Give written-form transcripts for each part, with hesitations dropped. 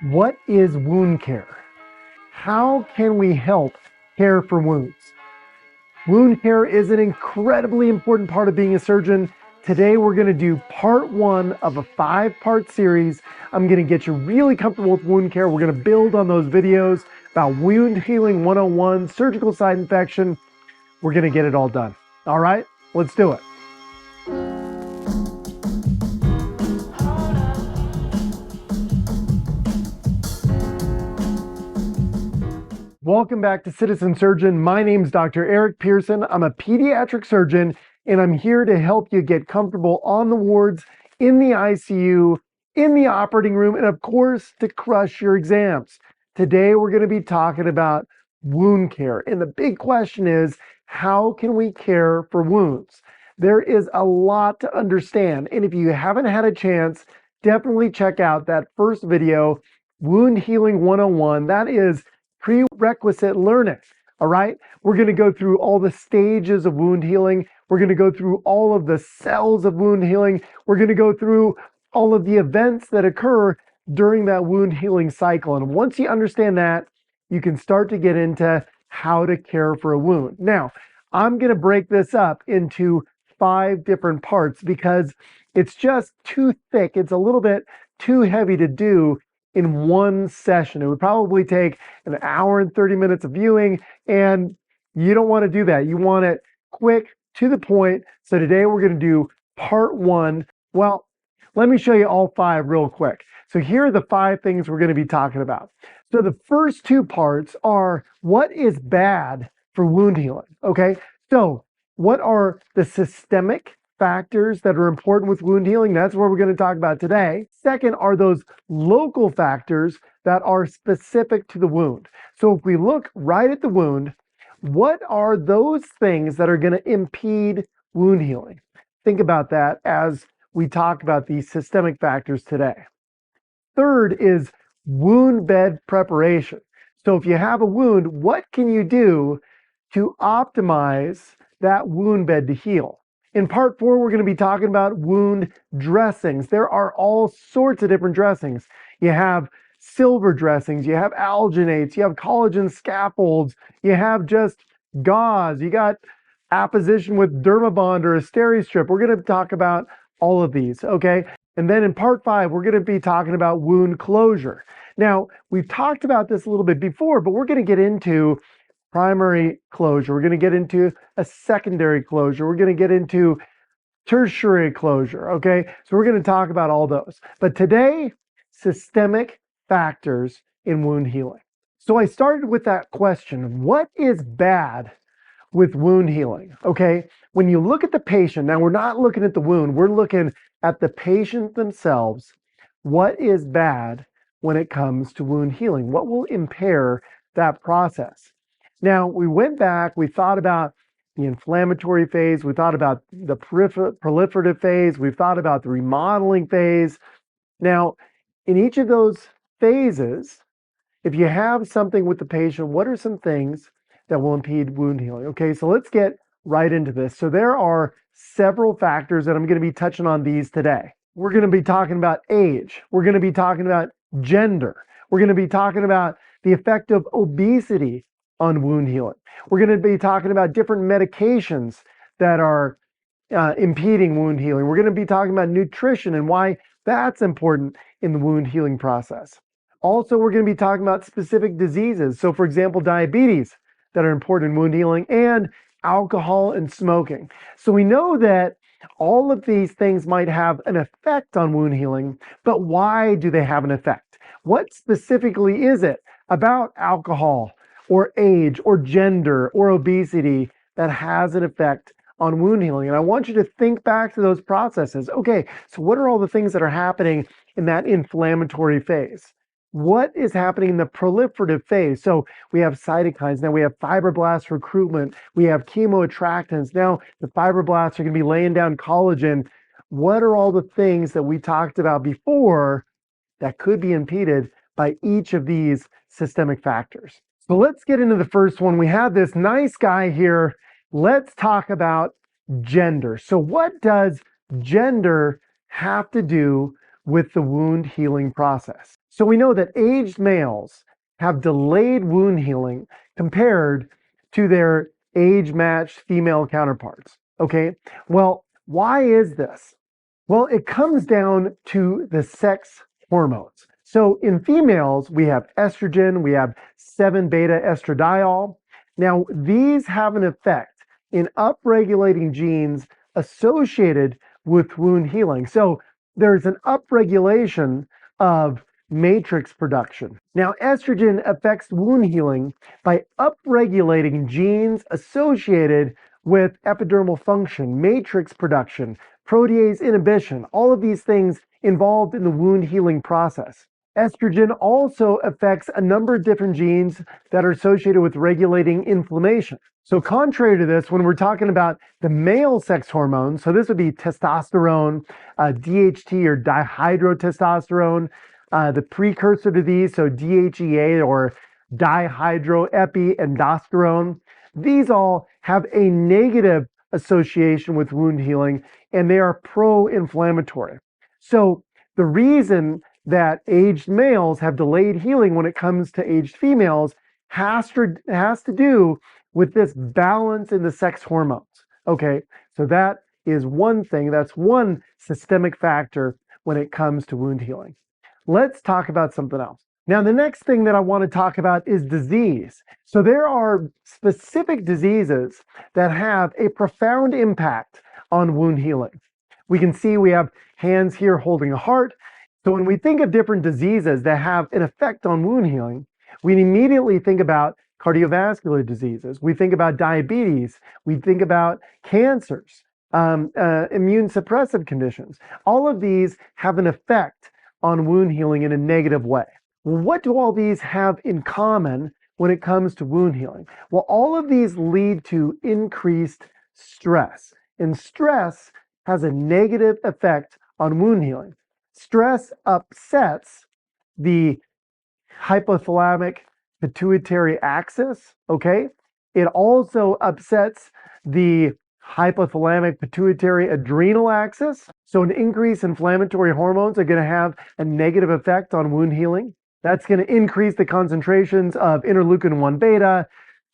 What is wound care? How can we help care for wounds? Wound care is an incredibly important part of being a surgeon. Today, we're going to do part one of a 5-part series. I'm going to get you really comfortable with wound care. We're going to build on those videos about wound healing 101, surgical site infection. We're going to get it all done. All right, let's do it. Welcome back to Citizen Surgeon. My name is Dr. Eric Pearson. I'm a pediatric surgeon, and I'm here to help you get comfortable on the wards, in the ICU, in the operating room, and of course, to crush your exams. Today, we're going to be talking about wound care. And the big question is, how can we care for wounds? There is a lot to understand. And if you haven't had a chance, definitely check out that first video, Wound Healing 101. That is prerequisite learning. All right. We're going to go through all the stages of wound healing. We're going to go through all of the cells of wound healing. We're going to go through all of the events that occur during that wound healing cycle. And once you understand that, you can start to get into how to care for a wound. Now, I'm going to break this up into 5 different parts because it's just too thick. It's a little bit too heavy to do in one session. It would probably take an hour and 30 minutes of viewing, and you don't want to do that. You want it quick, to the point. So today we're going to do part one. Well, let me show you all 5 real quick. So here are the 5 things we're going to be talking about. So the first 2 parts are what is bad for wound healing, okay? So what are the systemic factors that are important with wound healing? That's what we're going to talk about today. Second are those local factors that are specific to the wound. So if we look right at the wound, what are those things that are going to impede wound healing? Think about that as we talk about these systemic factors today. Third is wound bed preparation. So if you have a wound, what can you do to optimize that wound bed to heal? In part 4, we're going to be talking about wound dressings. There are all sorts of different dressings. You have silver dressings, you have alginates, you have collagen scaffolds, you have just gauze, you got apposition with Dermabond or a Steri-Strip. We're going to talk about all of these, okay? And then in part 5, we're going to be talking about wound closure. Now, we've talked about this a little bit before, but we're going to get into primary closure. We're going to get into a secondary closure. We're going to get into tertiary closure, okay? So we're going to talk about all those. But today, systemic factors in wound healing. So I started with that question, what is bad with wound healing, okay? When you look at the patient, now we're not looking at the wound, we're looking at the patient themselves. What is bad when it comes to wound healing? What will impair that process? Now, we went back, we thought about the inflammatory phase, we thought about the proliferative phase, we've thought about the remodeling phase. Now, in each of those phases, if you have something with the patient, what are some things that will impede wound healing? Okay, so let's get right into this. So there are several factors that I'm going to be touching on these today. We're going to be talking about age. We're going to be talking about gender. We're going to be talking about the effect of obesity on wound healing. We're going to be talking about different medications that are impeding wound healing. We're going to be talking about nutrition and why that's important in the wound healing process. Also, we're going to be talking about specific diseases. So, for example, diabetes that are important in wound healing, and alcohol and smoking. So we know that all of these things might have an effect on wound healing, but why do they have an effect? What specifically is it about alcohol or age or gender or obesity that has an effect on wound healing? And I want you to think back to those processes. Okay, so what are all the things that are happening in that inflammatory phase? What is happening in the proliferative phase? So we have cytokines, now we have fibroblast recruitment, we have chemoattractants, now the fibroblasts are going to be laying down collagen. What are all the things that we talked about before that could be impeded by each of these systemic factors? So let's get into the first one. We have this nice guy here. Let's talk about gender. So what does gender have to do with the wound healing process? So we know that aged males have delayed wound healing compared to their age-matched female counterparts. Okay, well, why is this? Well, it comes down to the sex hormones. So in females, we have estrogen, we have 7-beta estradiol. Now, these have an effect in upregulating genes associated with wound healing. So there's an upregulation of matrix production. Now, estrogen affects wound healing by upregulating genes associated with epidermal function, matrix production, protease inhibition, all of these things involved in the wound healing process. Estrogen also affects a number of different genes that are associated with regulating inflammation. So contrary to this, when we're talking about the male sex hormones, so this would be testosterone, DHT or dihydrotestosterone, the precursor to these, so DHEA or dihydroepiandrosterone, these all have a negative association with wound healing, and they are pro-inflammatory. So the reason that aged males have delayed healing when it comes to aged females has to do with this balance in the sex hormones. Okay, so that is one thing, that's one systemic factor when it comes to wound healing. Let's talk about something else. Now, the next thing that I want to talk about is disease. So there are specific diseases that have a profound impact on wound healing. We can see we have hands here holding a heart. So when we think of different diseases that have an effect on wound healing, we immediately think about cardiovascular diseases. We think about diabetes. We think about cancers, immune suppressive conditions. All of these have an effect on wound healing in a negative way. What do all these have in common when it comes to wound healing? Well, all of these lead to increased stress, and stress has a negative effect on wound healing. Stress upsets the hypothalamic pituitary axis, okay? It also upsets the hypothalamic pituitary adrenal axis. So an increase in inflammatory hormones are going to have a negative effect on wound healing. That's going to increase the concentrations of interleukin 1 beta,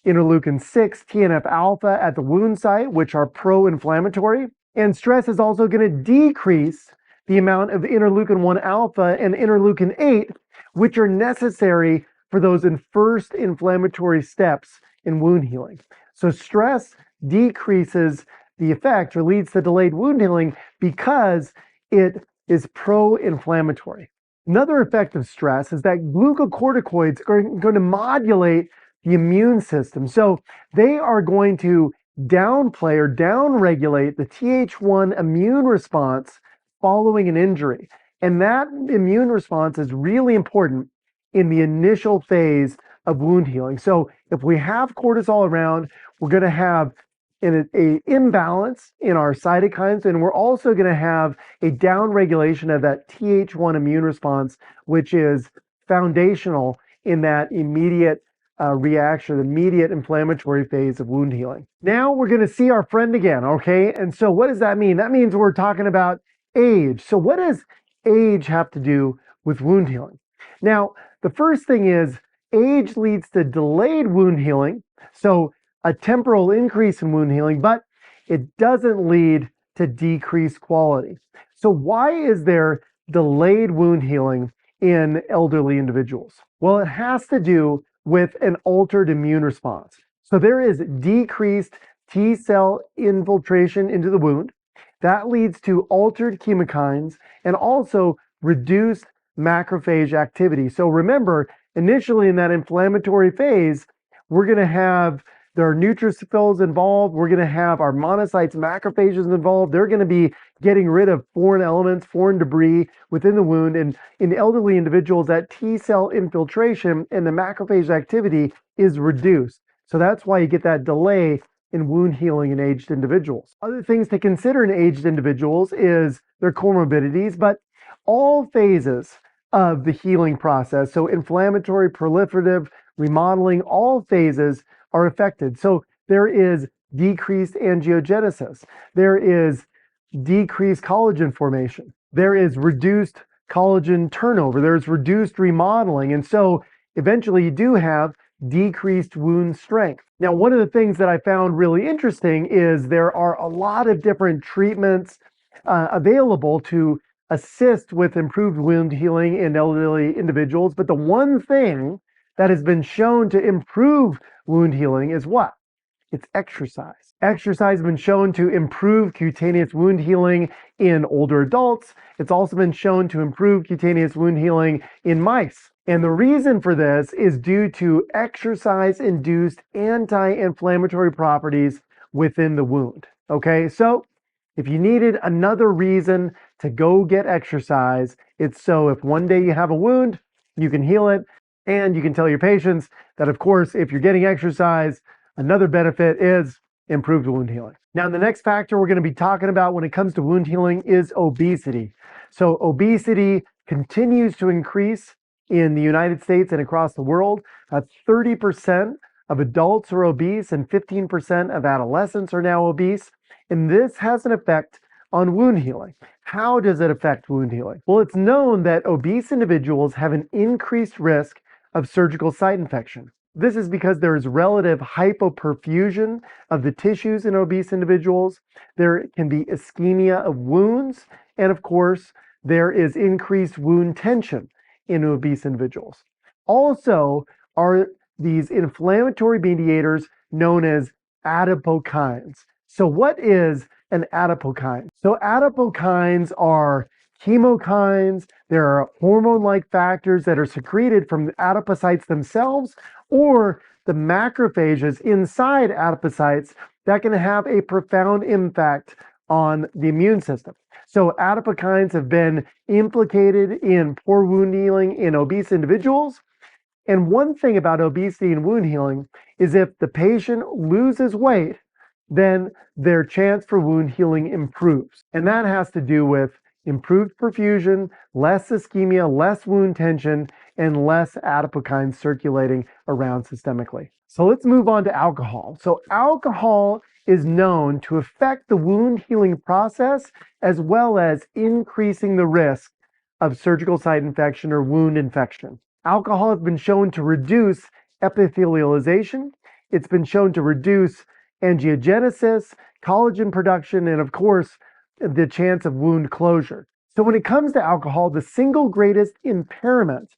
interleukin 6, TNF alpha at the wound site, which are pro-inflammatory. And stress is also going to decrease the amount of interleukin 1 alpha and interleukin 8, which are necessary for those first inflammatory steps in wound healing. So stress decreases the effect or leads to delayed wound healing because it is pro-inflammatory. Another effect of stress is that glucocorticoids are going to modulate the immune system. So they are going to downplay or downregulate the Th1 immune response following an injury. And that immune response is really important in the initial phase of wound healing. So if we have cortisol around, we're going to have an imbalance in our cytokines, and we're also going to have a downregulation of that Th1 immune response, which is foundational in that immediate reaction, immediate inflammatory phase of wound healing. Now we're going to see our friend again, okay? And so what does that mean? That means we're talking about age. So what does age have to do with wound healing? Now, the first thing is age leads to delayed wound healing. So a temporal increase in wound healing, but it doesn't lead to decreased quality. So why is there delayed wound healing in elderly individuals? Well, it has to do with an altered immune response. So there is decreased T cell infiltration into the wound. That leads to altered chemokines and also reduced macrophage activity. So remember, initially in that inflammatory phase, we're going to have there are neutrophils involved. We're going to have our monocytes, macrophages involved. They're going to be getting rid of foreign elements, foreign debris within the wound. And in elderly individuals, that T cell infiltration and the macrophage activity is reduced. So that's why you get that delay in wound healing in aged individuals. Other things to consider in aged individuals is their comorbidities, but all phases of the healing process, so inflammatory, proliferative, remodeling, all phases are affected. So there is decreased angiogenesis. There is decreased collagen formation. There is reduced collagen turnover, there's reduced remodeling, and so eventually you do have decreased wound strength. Now, one of the things that I found really interesting is there are a lot of different treatments available to assist with improved wound healing in elderly individuals, but the one thing that has been shown to improve wound healing is what? It's exercise. Exercise has been shown to improve cutaneous wound healing in older adults. It's also been shown to improve cutaneous wound healing in mice. And the reason for this is due to exercise-induced anti-inflammatory properties within the wound. Okay, so if you needed another reason to go get exercise, it's so if one day you have a wound, you can heal it, and you can tell your patients that, of course, if you're getting exercise, another benefit is improved wound healing. Now, the next factor we're going to be talking about when it comes to wound healing is obesity. So obesity continues to increase in the United States and across the world. 30% of adults are obese and 15% of adolescents are now obese. And this has an effect on wound healing. How does it affect wound healing? Well, it's known that obese individuals have an increased risk of surgical site infection. This is because there is relative hypoperfusion of the tissues in obese individuals. There can be ischemia of wounds, and of course, there is increased wound tension in obese individuals. Also, are these inflammatory mediators known as adipokines. So what is an adipokine? So adipokines are chemokines. There are hormone-like factors that are secreted from the adipocytes themselves or the macrophages inside adipocytes that can have a profound impact on the immune system. So adipokines have been implicated in poor wound healing in obese individuals. And one thing about obesity and wound healing is if the patient loses weight, then their chance for wound healing improves. And that has to do with improved perfusion, less ischemia, less wound tension, and less adipokines circulating around systemically. So let's move on to alcohol. So alcohol is known to affect the wound healing process as well as increasing the risk of surgical site infection or wound infection. Alcohol has been shown to reduce epithelialization. It's been shown to reduce angiogenesis, collagen production, and of course, the chance of wound closure. So when it comes to alcohol, the single greatest impairment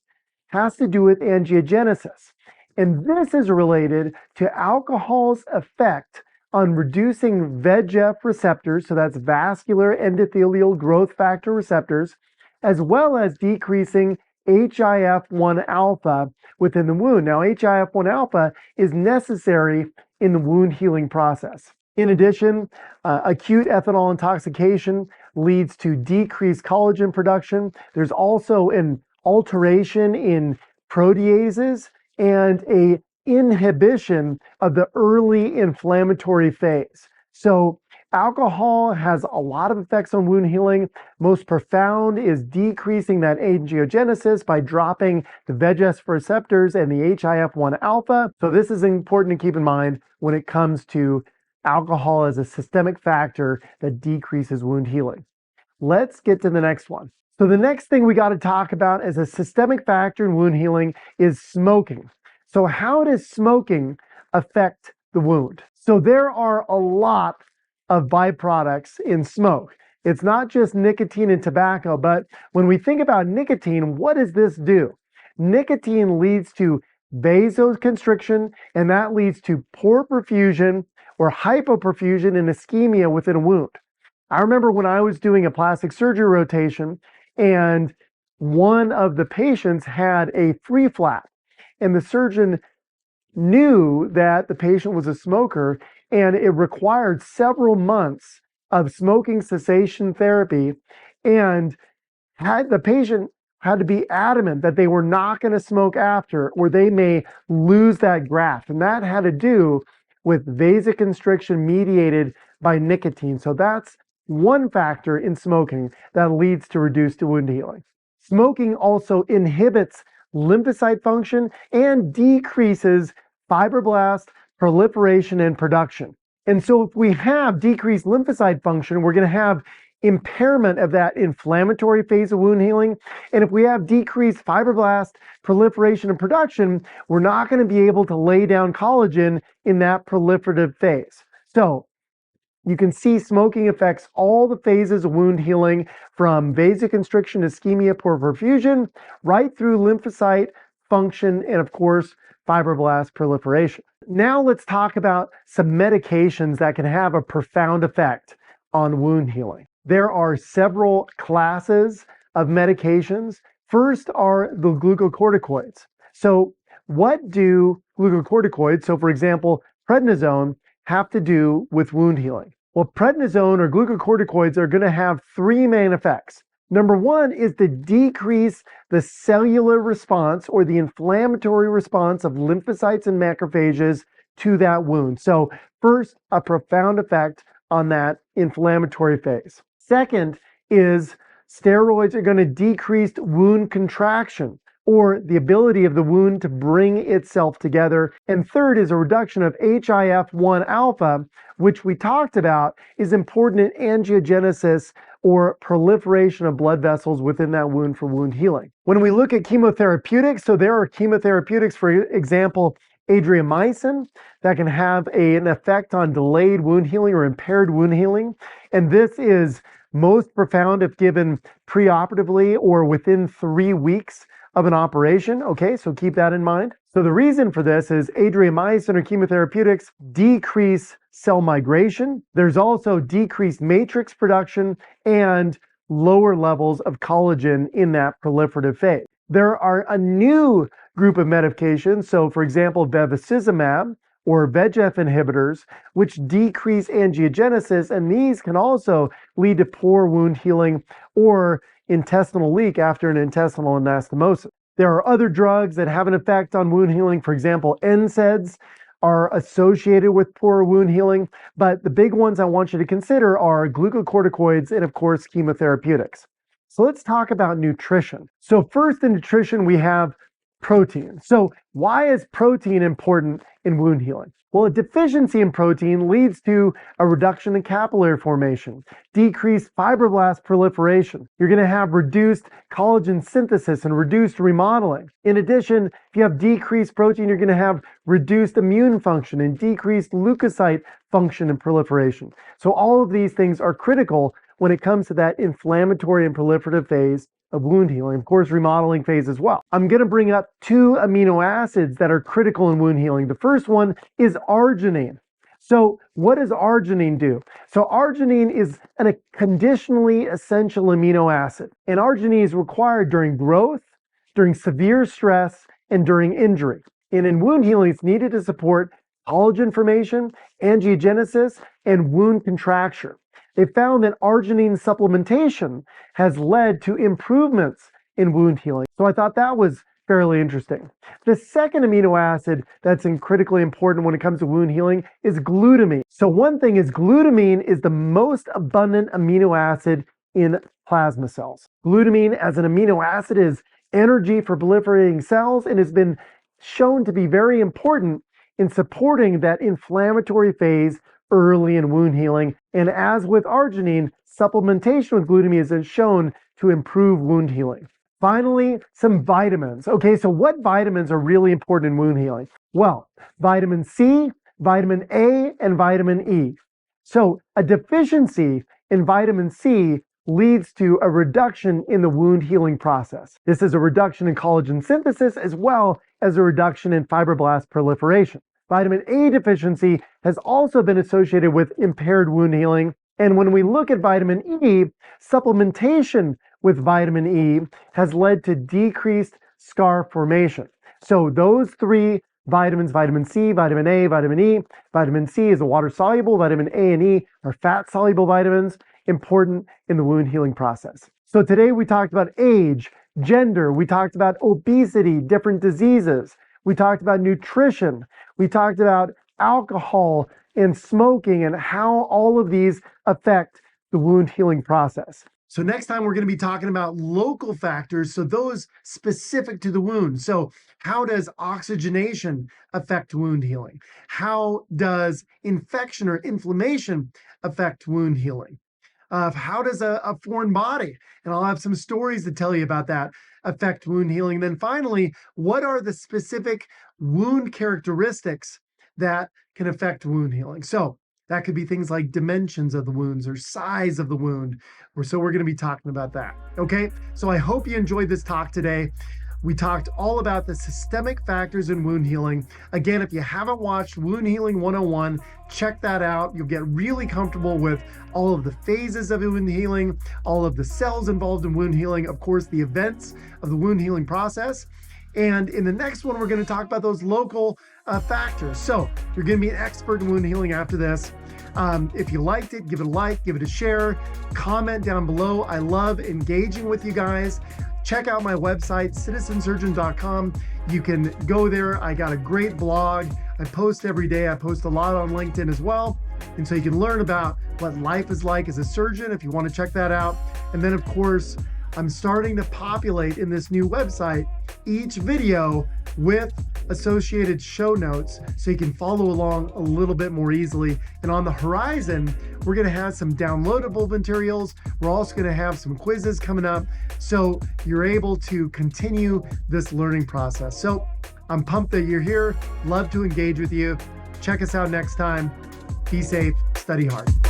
has to do with angiogenesis. And this is related to alcohol's effect on reducing VEGF receptors, so that's vascular endothelial growth factor receptors, as well as decreasing HIF-1 alpha within the wound. Now, HIF-1 alpha is necessary in the wound healing process. In addition, acute ethanol intoxication leads to decreased collagen production. There's also an alteration in proteases and a inhibition of the early inflammatory phase. So alcohol has a lot of effects on wound healing. Most profound is decreasing that angiogenesis by dropping the VEGF receptors and the HIF-1 alpha. So this is important to keep in mind when it comes to alcohol as a systemic factor that decreases wound healing. Let's get to the next one. So the next thing we got to talk about as a systemic factor in wound healing is smoking. So how does smoking affect the wound? So there are a lot of byproducts in smoke. It's not just nicotine and tobacco, but when we think about nicotine, what does this do? Nicotine leads to vasoconstriction, and that leads to poor perfusion or hypoperfusion and ischemia within a wound. I remember when I was doing a plastic surgery rotation and one of the patients had a free flap, and the surgeon knew that the patient was a smoker and it required several months of smoking cessation therapy, and the patient had to be adamant that they were not going to smoke after or they may lose that graft. And that had to do with vasoconstriction mediated by nicotine. So that's one factor in smoking that leads to reduced wound healing. Smoking also inhibits lymphocyte function and decreases fibroblast proliferation and production. And so if we have decreased lymphocyte function, we're going to have impairment of that inflammatory phase of wound healing. And if we have decreased fibroblast proliferation and production, we're not going to be able to lay down collagen in that proliferative phase. So you can see smoking affects all the phases of wound healing, from vasoconstriction, ischemia, poor perfusion, right through lymphocyte function, and of course, fibroblast proliferation. Now let's talk about some medications that can have a profound effect on wound healing. There are several classes of medications. First are the glucocorticoids. So what do glucocorticoids, so for example, prednisone, have to do with wound healing? Well, prednisone or glucocorticoids are going to have three main effects. Number one is to decrease the cellular response or the inflammatory response of lymphocytes and macrophages to that wound. So first, a profound effect on that inflammatory phase. Second is steroids are going to decrease wound contraction, or the ability of the wound to bring itself together. And third is a reduction of HIF-1 alpha, which we talked about is important in angiogenesis or proliferation of blood vessels within that wound for wound healing. When we look at chemotherapeutics, so there are chemotherapeutics, for example, adriamycin, that can have an effect on delayed wound healing or impaired wound healing. And this is most profound if given preoperatively or within 3 weeks of an operation. Okay, so keep that in mind. So the reason for this is adriamycin or chemotherapeutics decrease cell migration. There's also decreased matrix production and lower levels of collagen in that proliferative phase. There are a new group of medications, so for example, bevacizumab or VEGF inhibitors, which decrease angiogenesis, and these can also lead to poor wound healing or intestinal leak after an intestinal anastomosis. There are other drugs that have an effect on wound healing. For example, NSAIDs are associated with poor wound healing, but the big ones I want you to consider are glucocorticoids and of course chemotherapeutics. So let's talk about nutrition. So first in nutrition, we have protein. So why is protein important in wound healing? Well, a deficiency in protein leads to a reduction in capillary formation, decreased fibroblast proliferation. You're going to have reduced collagen synthesis and reduced remodeling. In addition, if you have decreased protein, you're going to have reduced immune function and decreased leukocyte function and proliferation. So all of these things are critical when it comes to that inflammatory and proliferative phase of wound healing, of course, remodeling phase as well. I'm going to bring up 2 amino acids that are critical in wound healing. The first one is arginine. So what does arginine do? So arginine is a conditionally essential amino acid, and arginine is required during growth, during severe stress, and during injury. And in wound healing, it's needed to support collagen formation, angiogenesis, and wound contracture. They found that arginine supplementation has led to improvements in wound healing. So I thought that was fairly interesting. The second amino acid that's critically important when it comes to wound healing is glutamine. So one thing is glutamine is the most abundant amino acid in plasma cells. Glutamine as an amino acid is energy for proliferating cells and has been shown to be very important in supporting that inflammatory phase early in wound healing. And as with arginine, supplementation with glutamine is shown to improve wound healing. Finally, some vitamins. Okay, so what vitamins are really important in wound healing? Well, vitamin C, vitamin A, and vitamin E. So a deficiency in vitamin C leads to a reduction in the wound healing process. This is a reduction in collagen synthesis as well as a reduction in fibroblast proliferation. Vitamin A deficiency has also been associated with impaired wound healing. And when we look at vitamin E, supplementation with vitamin E has led to decreased scar formation. So those 3 vitamins, vitamin C, vitamin A, vitamin E. Vitamin C is a water-soluble, vitamin A and E are fat-soluble vitamins, important in the wound healing process. So today we talked about age, gender, we talked about obesity, different diseases. We talked about nutrition. We talked about alcohol and smoking and how all of these affect the wound healing process. So next time we're going to be talking about local factors, so those specific to the wound. So how does oxygenation affect wound healing? How does infection or inflammation affect wound healing? of how does a foreign body, and I'll have some stories to tell you about that, affect wound healing. Then finally, what are the specific wound characteristics that can affect wound healing? So that could be things like dimensions of the wounds or size of the wound. So we're going to be talking about that. Okay, so I hope you enjoyed this talk today. We talked all about the systemic factors in wound healing. Again, if you haven't watched Wound Healing 101, check that out. You'll get really comfortable with all of the phases of wound healing, all of the cells involved in wound healing, of course, the events of the wound healing process. And in the next one, we're going to talk about those local factors. So you're going to be an expert in wound healing after this. If you liked it, give it a like, give it a share, comment down below. I love engaging with you guys. Check out my website, CITIZENSURGEON.com. You can go there. I got a great blog. I post every day. I post a lot on LinkedIn as well. And so you can learn about what life is like as a surgeon if you want to check that out. And then, of course, I'm starting to populate in this new website each video with associated show notes so you can follow along a little bit more easily. And on the horizon, we're going to have some downloadable materials. We're also going to have some quizzes coming up so you're able to continue this learning process. So I'm pumped that you're here. Love to engage with you. Check us out next time. Be safe, study hard.